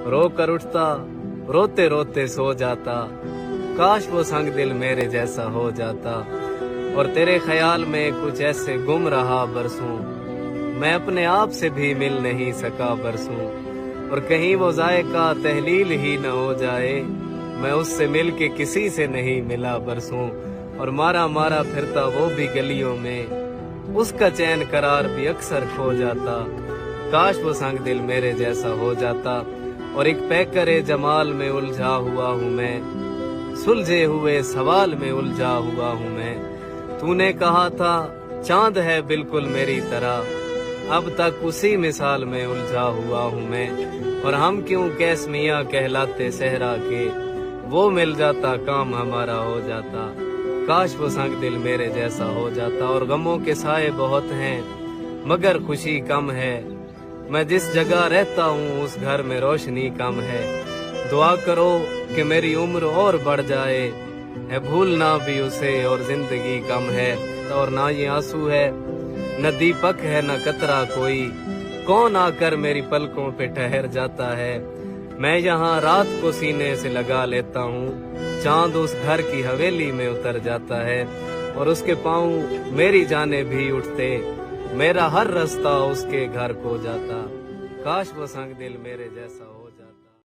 रो कर उठता, रोते रोते सो जाता, काश वो संग दिल मेरे जैसा हो जाता। और तेरे ख्याल में कुछ ऐसे गुम रहा बरसों, मैं अपने आप से भी मिल नहीं सका बरसों। और कहीं वो जायका तहलील ही न हो जाए, मैं उससे मिल के किसी से नहीं मिला बरसों। और मारा मारा फिरता वो भी गलियों में, उसका चैन करार भी अक्सर खो जाता। काश वो संग दिल मेरे जैसा हो जाता। और एक पैकरे जमाल में उलझा हुआ हूँ मैं, सुलझे हुए सवाल में उलझा हुआ हूँ मैं। तूने कहा था चांद है बिल्कुल मेरी तरह, अब तक उसी मिसाल में उलझा हुआ हूँ मैं। और हम क्यों कैस मियाँ कहलाते सहरा के, वो मिल जाता काम हमारा हो जाता। काश वो संग दिल मेरे जैसा हो जाता। और गमों के साए बहुत हैं मगर खुशी कम है, मैं जिस जगह रहता हूँ उस घर में रोशनी कम है। दुआ करो कि मेरी उम्र और बढ़ जाए, है भूलना भी उसे और जिंदगी कम है। और ना ये आंसू है न दीपक है न कतरा कोई, कौन आकर मेरी पलकों पे ठहर जाता है। मैं यहाँ रात को सीने से लगा लेता हूँ, चांद उस घर की हवेली में उतर जाता है। और उसके पाँव मेरी जाने भी उठते, मेरा हर रास्ता उसके घर को जाता। काश वो संग दिल मेरे जैसा हो।